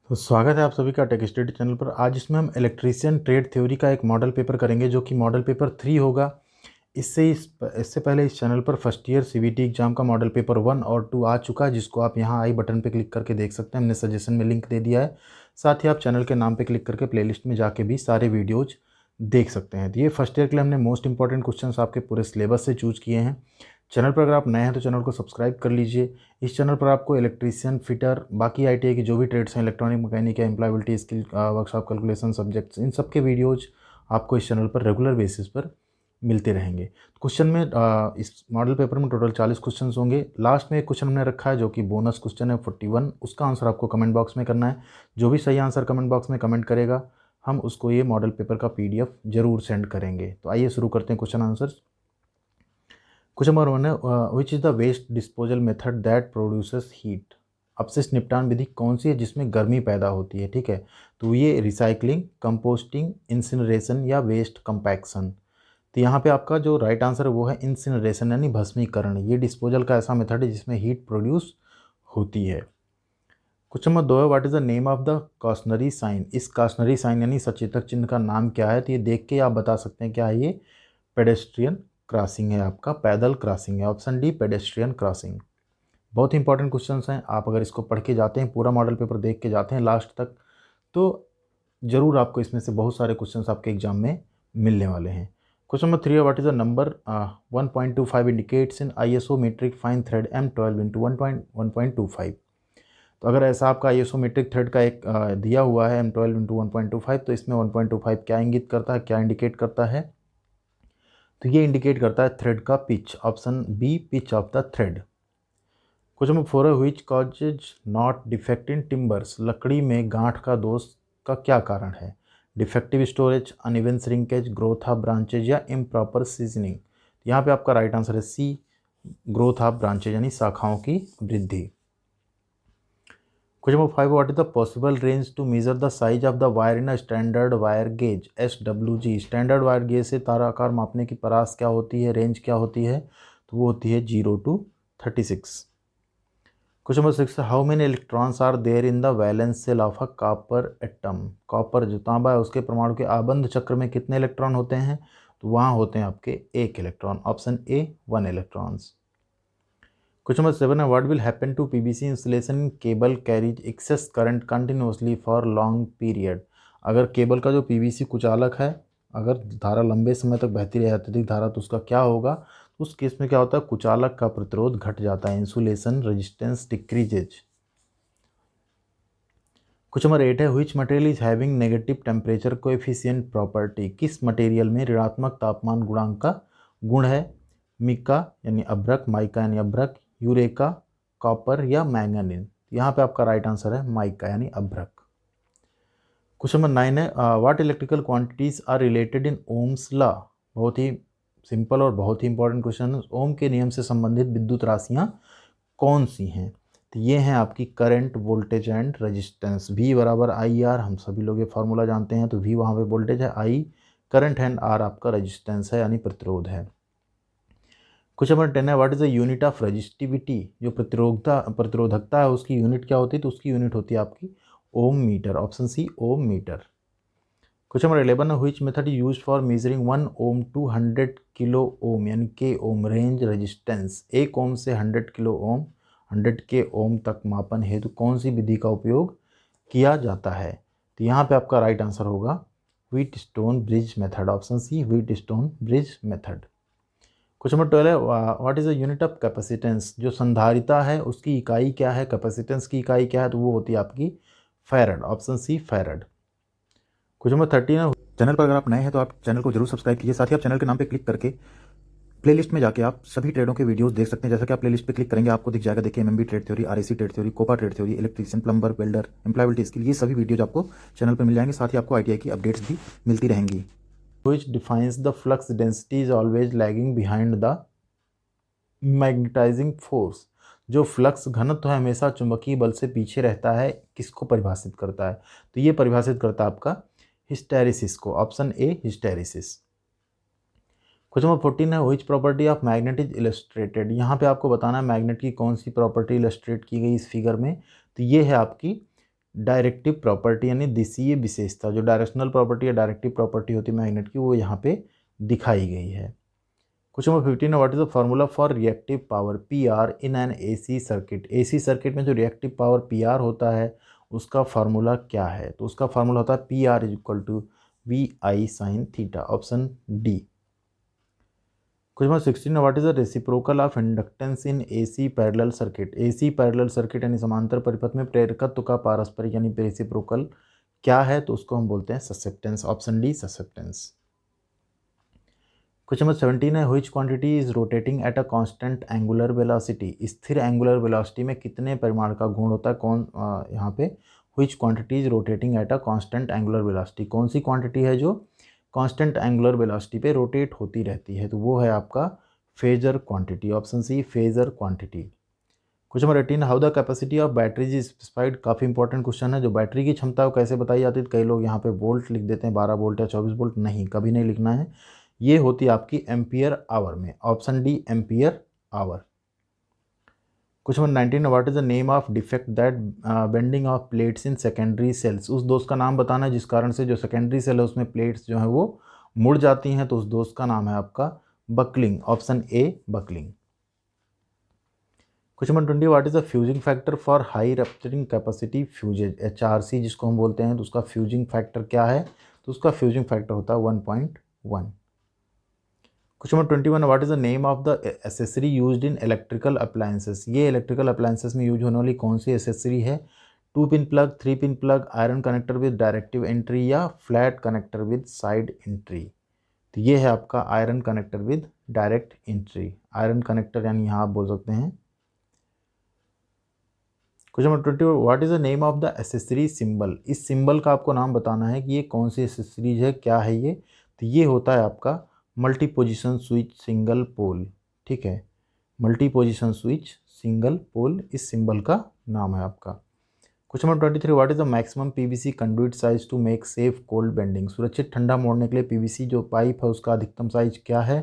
तो स्वागत है आप सभी का टेक स्टडी चैनल पर। आज इसमें हम इलेक्ट्रीशियन ट्रेड थ्योरी का एक मॉडल पेपर करेंगे जो कि मॉडल पेपर 3 होगा। इससे पहले इस चैनल पर फर्स्ट ईयर सीबीटी एग्जाम का मॉडल पेपर 1 और 2 आ चुका है, जिसको आप यहाँ आई बटन पे क्लिक करके देख सकते हैं। हमने सजेशन में लिंक दे दिया है। साथ ही आप चैनल के नाम पे क्लिक करके प्लेलिस्ट में जाके भी सारे वीडियोज देख सकते हैं। तो ये फर्स्ट ईयर के लिए हमने मोस्ट इंपॉर्टेंट क्वेश्चन आपके पूरे सिलेबस से चूज किए हैं। चैनल पर अगर आप नए हैं तो चैनल को सब्सक्राइब कर लीजिए। इस चैनल पर आपको इलेक्ट्रीशियन, फिटर, बाकी आईटीआई की जो भी ट्रेड्स हैं, इलेक्ट्रॉनिक मैकेनिक या employability skill, workshop, calculation subjects, इन सब के वीडियोज आपको इस चैनल पर रेगुलर बेसिस पर मिलते रहेंगे। क्वेश्चन में इस मॉडल पेपर में टोटल 40 क्वेश्चन होंगे। लास्ट में एक क्वेश्चन हमने रखा है जो कि बोनस क्वेश्चन है 41। उसका आंसर आपको कमेंट बॉक्स में करना है। जो भी सही आंसर कमेंट बॉक्स में कमेंट करेगा, हम उसको ये मॉडल पेपर का पीडीएफ जरूर सेंड करेंगे। तो आइए शुरू करते हैं क्वेश्चन आंसर। क्वेश्चन नंबर 1 है, which is the waste disposal method that produces heat. अपशिष्ट निपटान विधि कौन सी है जिसमें गर्मी पैदा होती है? ठीक है, तो ये रिसाइकलिंग, कंपोस्टिंग, इंसिनरेशन या वेस्ट कंपैक्शन। तो यहाँ पे आपका जो राइट आंसर है वो है इंसिनरेशन यानी भस्मीकरण। ये डिस्पोजल का ऐसा मेथड है जिसमें हीट प्रोड्यूस होती है। क्वेश्चन नंबर 2 है, what is the name of the cautionary sign. इस कॉशनरी साइन यानी सचेतक चिन्ह का नाम क्या है? तो ये देख के आप बता सकते हैं क्या है ये। पेडेस्ट्रियन क्रॉसिंग है, आपका पैदल क्रॉसिंग है। Option D pedestrian crossing. बहुत इंपॉर्टेंट क्वेश्चंस हैं। आप अगर इसको पढ़ के जाते हैं, पूरा मॉडल पेपर देख के जाते हैं लास्ट तक, तो ज़रूर आपको इसमें से बहुत सारे क्वेश्चंस आपके एग्जाम में मिलने वाले हैं। क्वेश्चन नंबर 3 है, what is the number 1.25 indicates in ISO metric fine thread M12 into 1.25। तो अगर ऐसा आपका आईएसओ मीट्रिक थ्रेड का एक दिया हुआ है M12 इंटू 1.25, तो इसमें 1.25 क्या इंगित करता है, क्या इंडिकेट करता है? तो ये इंडिकेट करता है थ्रेड का pitch. Option B, pitch of the thread. Question number 4 है, which causes knot defect in timbers. लकड़ी में गांठ का दोष का क्या कारण है? Defective storage, uneven shrinkage, growth of branches या इम्प्रॉपर सीजनिंग। यहाँ पे आपका राइट आंसर है सी, ग्रोथ ऑफ ब्रांचेज यानी शाखाओं की वृद्धि। Question number 5, what is the possible range to measure the size of the wire in a standard wire gauge SWG। Standard wire gauge से तारा आकार मापने की परास क्या होती है, रेंज क्या होती है? तो वो होती है 0 to 36। Question number 6, how many electrons are there in the valence shell of a copper atom. Copper जो तांबा है उसके परमाणु के आबंध चक्र में कितने इलेक्ट्रॉन होते हैं? तो वहाँ होते हैं आपके 1 electron. Option A 1 electrons. Question number 7 है, what will happen to PVC insulation cable carries excess current continuously for long period. अगर केबल का जो पीवीसी कुचालक है, अगर धारा लंबे समय तक बहती रहे, अत्यधिक धारा, तो उसका क्या होगा? उस केस में क्या होता है? कुचालक का प्रतिरोध घट जाता है, insulation resistance decreases. Question number 8 है, which material is having negative temperature coefficient property. किस मटेरियल में ऋणात्मक तापमान गुणांक का गुण है? मिका यानी अभ्रक, माइका यानी अभ्रक, यूरेका, कॉपर या मैंगनीज। यहाँ पे आपका राइट आंसर है माइका यानी अभ्रक। क्वेश्चन नंबर 9 है, what electrical quantities are related in Ohm's law. बहुत ही सिंपल और बहुत ही इंपॉर्टेंट क्वेश्चन है। ओम के नियम से संबंधित विद्युत राशियाँ कौन सी हैं? तो ये हैं आपकी current, voltage and resistance. V बराबर आई आर, हम सभी लोग ये फार्मूला जानते हैं। तो V वहाँ पे वोल्टेज है, I करंट है, R आपका रेजिस्टेंस है यानी प्रतिरोध है। क्वेश्चन नंबर 10 है, what is the unit of resistivity. जो प्रतिरोधकता है उसकी यूनिट क्या होती है? तो उसकी यूनिट होती है आपकी ohm meter. Option C ohm meter. Question number 11 है, which method is used for measuring 1 ohm to 100 kilo ohm यानी के ओम रेंज रेजिस्टेंस। 1 ओम से 100 किलो ओम, 100 के ओम तक मापन हेतु कौन सी विधि का उपयोग किया जाता है? तो यहाँ पे आपका राइट आंसर होगा Wheatstone bridge method. Option C Wheatstone bridge method. Question number 12 है, what is the unit of capacitance. जो संधारिता है उसकी इकाई क्या है, कैपेसिटेंस की इकाई क्या है? तो वो होती है आपकी farad. Option C farad. Question number 13 है, चैनल पर अगर आप नए हैं तो आप चैनल को जरूर सब्सक्राइब कीजिए। साथ ही आप चैनल के नाम पे क्लिक करके प्लेलिस्ट में जाके आप सभी ट्रेडों के वीडियोस देख सकते हैं। जैसा कि आप प्लेलिस्ट पे क्लिक करेंगे आपको दिख जाएगा, देखिए MMB trade theory, RAC trade theory, COPA trade theory, electrician, plumber, welder, employability skill, ये सभी वीडियोज आपको चैनल पर मिल जाएंगे। साथ ही आपको आईटीआई की अपडेट्स भी मिलती रहेंगी। Which defines the flux density is always lagging behind the magnetising force. जो फ्लक्स घनत्व है हमेशा चुंबकीय बल से पीछे रहता है, किसको परिभाषित करता है? तो ये परिभाषित करता है आपका हिस्टैरिसीस को। Option A hysteresis. Question number 14 है, which property of magnet is illustrated. यहाँ पे आपको बताना है मैग्नेट की कौन सी प्रॉपर्टी इलस्ट्रेट की गई इस फिगर में। तो ये है आपकी डायरेक्टिव प्रॉपर्टी यानी दिशीय विशेषता, जो डायरेक्शनल प्रॉपर्टी या डायरेक्टिव प्रॉपर्टी होती है मैग्नेट की, वो यहाँ पे दिखाई गई है। क्वेश्चन नंबर 15 है, what is the formula for reactive power P R in an AC circuit. AC circuit में जो रिएक्टिव पावर पी आर होता है उसका फार्मूला क्या है? तो उसका फार्मूला होता है P R is equal to V I sine theta, option D. Question number 16 है, what is the reciprocal of inductance in AC parallel circuit. AC parallel circuit यानी समांतर परिपथ में प्रेरकत्व का पारस्परिक यानी रेसिप्रोकल क्या है? तो उसको हम बोलते हैं susceptance, option D susceptance. Question number 17 है, which quantity is rotating at a constant angular velocity. स्थिर एंगुलर वेलोसिटी में कितने परिमाण का घूर्ण होता है? यहाँ पे which quantity is rotating at a constant angular velocity, कौन सी क्वांटिटी है जो कांस्टेंट एंगुलर वेलोसिटी पे रोटेट होती रहती है? तो वो है आपका phasor quantity, option C phasor quantity. Question number 18, how the capacity of batteries is specified. काफ़ी इंपॉर्टेंट क्वेश्चन है। जो बैटरी की क्षमता है वो कैसे बताई जाती है? कई लोग यहाँ पे वोल्ट लिख देते हैं, 12 वोल्ट या 24 वोल्ट, नहीं, कभी नहीं लिखना है। ये होती है आपकी एम्पियर आवर में, option D ampere hour. Question number 19, what is the name of defect that bending of plates in secondary cells. उस दोष का नाम बताना है जिस कारण से जो सेकेंडरी सेल है उसमें प्लेट्स जो है वो मुड़ जाती हैं, तो उस दोष का नाम है आपका buckling, option A buckling. Question number 20, what is the fusing factor for high rupturing capacity fuses, HRC जिसको हम बोलते हैं, तो उसका फ्यूजिंग फैक्टर क्या है? तो उसका फ्यूजिंग फैक्टर होता है 1.1। Question number 21, what is the name of the accessory used in electrical appliances. ये इलेक्ट्रिकल अप्लायंसेस में यूज होने वाली कौन सी एसेसरी है? 2 pin plug, 3 pin plug, iron connector with directive entry या flat connector with side entry. तो ये है आपका iron connector with direct entry, iron connector यानी यहाँ आप बोल सकते हैं। Question number 20, what is the name of the accessory symbol. इस सिंबल का आपको नाम बताना है कि ये कौन सी एसेसरीज है, क्या है ये? तो ये होता है आपका multi position switch single pole, ठीक है, multi position switch single pole इस सिंबल का नाम है आपका। Question number 23, what is the maximum PVC conduit size to make safe cold bending. सुरक्षित ठंडा मोड़ने के लिए पीवीसी जो पाइप है उसका अधिकतम साइज क्या है?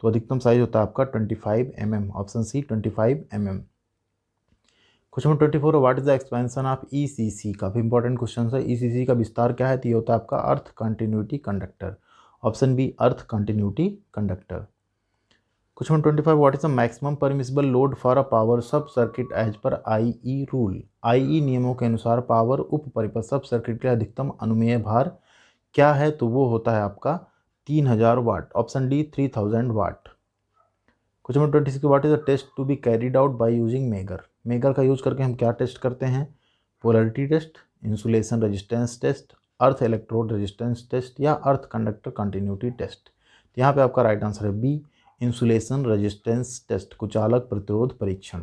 तो अधिकतम साइज होता है आपका 25 mm, option C 25 mm। Question number 24, what is the expansion of ECC। काफ़ी इंपॉर्टेंट क्वेश्चन है। ECC का विस्तार क्या है? तो ये होता है आपका earth continuity conductor, option B earth continuity conductor. Question number 25, what is the maximum permissible load for a power sub circuit as per IE रूल। IE नियमों के अनुसार पावर उप परिपथ सब सर्किट के अधिकतम अनुमेय भार क्या है? तो वो होता है आपका 3000 watt, option D 3000 watt. Question number 26, what is the test to be carried out by using megger. Megger का यूज करके हम क्या टेस्ट करते हैं? Polarity test, insulation resistance test, earth electrode resistance test या अर्थ कंडक्टर कंटिन्यूटी टेस्ट। यहाँ पे आपका राइट आंसर है बी इंसुलेशन रेजिस्टेंस टेस्ट, कुचालक प्रतिरोध परीक्षण।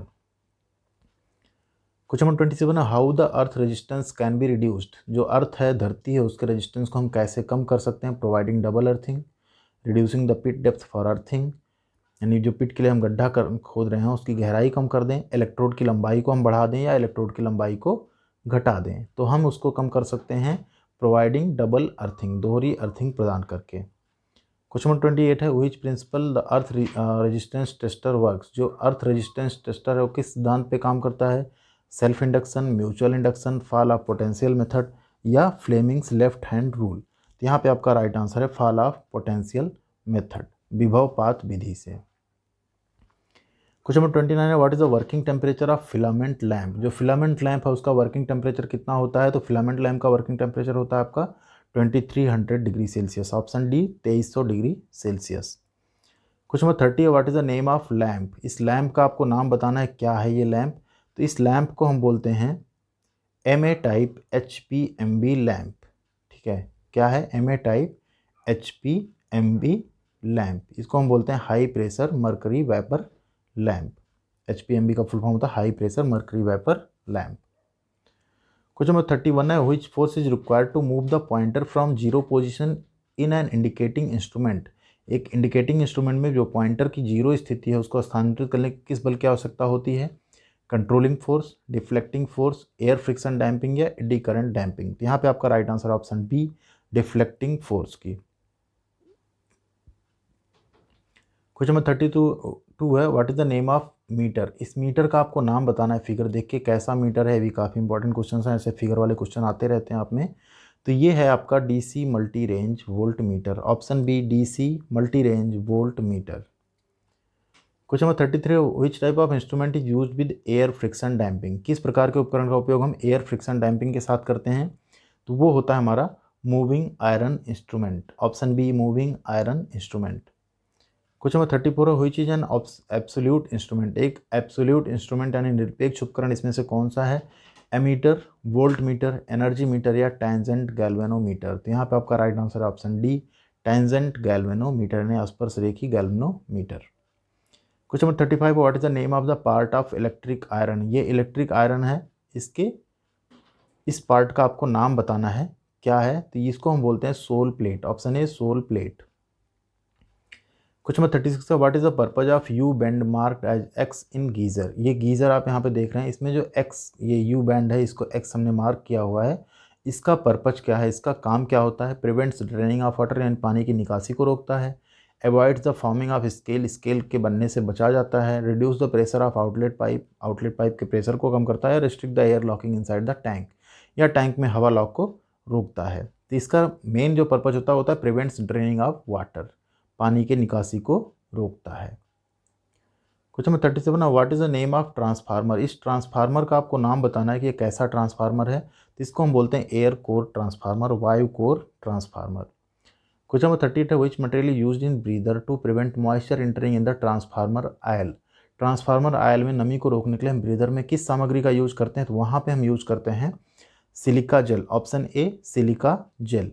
Question number 27, how the earth resistance can be reduced. जो अर्थ है, धरती है, उसके रेजिस्टेंस को हम कैसे कम कर सकते हैं? Providing double earthing, reducing the pit depth for earthing, यानी जो पिट के लिए हम गड्ढा खोद रहे हैं उसकी गहराई कम कर दें, इलेक्ट्रोड की लंबाई को हम बढ़ा दें या इलेक्ट्रोड की लंबाई को घटा दें। तो हम उसको कम कर सकते हैं प्रोवाइडिंग डबल अर्थिंग, दोहरी अर्थिंग प्रदान करके। क्वेश्चन नंबर 28 है, which principle the earth resistance tester works. जो अर्थ रेजिस्टेंस टेस्टर है वो किस सिद्धांत पे काम करता है? Self induction, mutual induction, fall of potential method या फ्लेमिंग्स लेफ्ट हैंड रूल। तो यहाँ पे आपका राइट आंसर है फॉल ऑफ पोटेंशियल मेथड, विभवपात विधि से। क्वेश्चन नंबर 29 है, what is the working temperature of filament lamp. जो फिलामेंट लैंप है उसका वर्किंग टेम्परेचर कितना होता है? तो फिलामेंट लैंप का वर्किंग टेम्परेचर होता है आपका 2300 degree Celsius, option D 2300 degree Celsius. Question number 30 है, what is the name of lamp. इस लैंप का आपको नाम बताना है, क्या है ये लैंप? तो इस लैंप को हम बोलते हैं MA टाइप HPMB लैंप, ठीक है, क्या है? MA टाइप HPMB लैंप, इसको हम बोलते हैं high pressure mercury vapour lamp. HPMB का फुल फॉर्म होता है high pressure mercury vapour lamp. Question number 31 है, which force is required to move the pointer from zero position in an indicating instrument. एक indicating instrument में जो pointer की zero स्थिति है उसको स्थानांतरित करने की किस बल की आवश्यकता होती है? Controlling force, deflecting force, air friction damping या एडी करंट डैम्पिंग। तो यहाँ पे आपका right answer option B deflecting force की। क्वेश्चन नंबर 32, 2 है, what is the name of meter. इस मीटर का आपको नाम बताना है फिगर देख के, कैसा मीटर है। ये भी काफ़ी इंपॉर्टेंट क्वेश्चन हैं, ऐसे फिगर वाले क्वेश्चन आते रहते हैं आप में। तो ये है आपका DC multi range volt meter, option B DC multi range volt meter. Question number 33, which type of instrument is use with air friction damping. किस प्रकार के उपकरण का उपयोग हम एयर फ्रिक्शन डैम्पिंग के साथ करते हैं, तो वो होता है हमारा moving iron instrument, option B moving iron instrument. Question number 34 है, which is an absolute instrument. एक एब्सोल्यूट इंस्ट्रूमेंट यानी निरपेक्ष उपकरण इसमें से कौन सा है, ammeter, volt meter, energy meter या टैंजेंट गैल्वेनोमीटर। तो यहाँ पे आपका राइट आंसर है ऑप्शन डी, टैंजेंट गैल्वेनोमीटर यानी स्पर्शरेखी galvanometer. Question number 35, what is the name of the part of electric iron. ये इलेक्ट्रिक आयरन है, इसके इस पार्ट का आपको नाम बताना है क्या है, तो इसको हम बोलते हैं sole plate, option A sole plate. Question number 36 है, what is the purpose of U band marked as X in geyser. ये गीजर आप यहाँ पे देख रहे हैं, इसमें जो एक्स ये यू बैंड है इसको एक्स हमने मार्क किया हुआ है, इसका पर्पज क्या है, इसका काम क्या होता है। प्रिवेंट्स ड्रेनिंग ऑफ वाटर यानी पानी की निकासी को रोकता है। Avoids the forming of scale, scale के बनने से बचा जाता है। Reduce the pressure of outlet pipe, outlet pipe के प्रेशर को कम करता है। Restrict the air locking inside the tank, या टैंक में हवा लॉक को रोकता है। तो इसका मेन जो पर्पज होता है प्रिवेंट्स ड्रेनिंग ऑफ वाटर, पानी के निकासी को रोकता है। Question number 37, what is the name of transformer. इस ट्रांसफार्मर का आपको नाम बताना है कि ये कैसा ट्रांसफार्मर है, तो इसको हम बोलते हैं एयर कोर ट्रांसफार्मर, वायु कोर ट्रांसफार्मर। क्वेश्चन नंबर 38 है, which material used in breather to prevent moisture entering in the transformer oil. Transformer oil में नमी को रोकने के लिए हम ब्रीदर में किस सामग्री का यूज करते हैं, तो वहाँ पे हम यूज करते हैं silica gel, option A silica gel.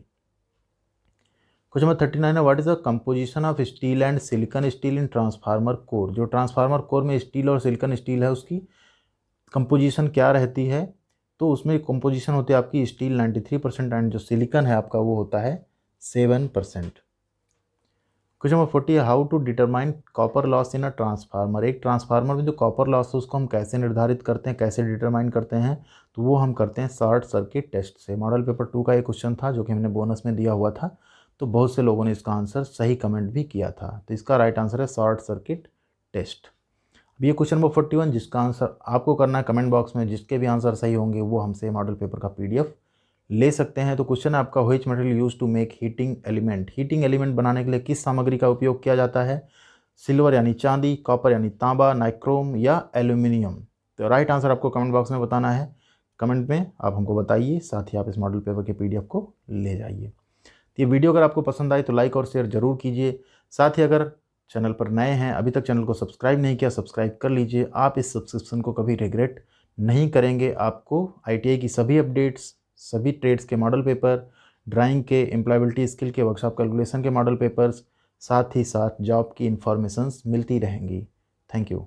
Question number 39 है, what is the composition of steel and silicon steel in transformer core. जो ट्रांसफार्मर कोर में स्टील और सिलिकॉन स्टील है उसकी कंपोजिशन क्या रहती है, तो उसमें कंपोजिशन होती है आपकी स्टील 93% एंड जो सिलिकॉन है आपका वो होता है 7%। क्वेश्चन नंबर 40 है, how to determine copper loss in a transformer. एक ट्रांसफार्मर में जो कॉपर लॉस है उसको हम कैसे निर्धारित करते हैं, कैसे डिटरमाइन करते हैं, तो वो हम करते हैं शॉर्ट सर्किट टेस्ट से। मॉडल पेपर 2 का एक क्वेश्चन था जो कि हमने बोनस में दिया हुआ था, तो बहुत से लोगों ने इसका आंसर सही कमेंट भी किया था, तो इसका राइट आंसर है शॉर्ट सर्किट टेस्ट। अब ये क्वेश्चन नंबर 41 जिसका आंसर आपको करना है कमेंट बॉक्स में, जिसके भी आंसर सही होंगे वो हमसे मॉडल पेपर का PDF ले सकते हैं। तो क्वेश्चन है आपका, which material use to make heating element. Heating element बनाने के लिए किस सामग्री का उपयोग किया जाता है, सिल्वर यानी चांदी, कॉपर यानी तांबा, नाइक्रोम या एल्यूमिनियम। तो राइट आंसर आपको कमेंट बॉक्स में बताना है, कमेंट में आप हमको बताइए, साथ ही आप इस मॉडल पेपर के PDF को ले जाइए। ये वीडियो अगर आपको पसंद आई तो लाइक और शेयर ज़रूर कीजिए। साथ ही अगर चैनल पर नए हैं, अभी तक चैनल को सब्सक्राइब नहीं किया, सब्सक्राइब कर लीजिए। आप इस सब्सक्रिप्शन को कभी रिग्रेट नहीं करेंगे। आपको ITI की सभी अपडेट्स, सभी ट्रेड्स के मॉडल पेपर, ड्राइंग के, एम्प्लॉयबिलिटी स्किल के, वर्कशॉप कैलकुलेशन के मॉडल पेपर्स, साथ ही साथ जॉब की इन्फॉर्मेशंस मिलती रहेंगी। Thank you.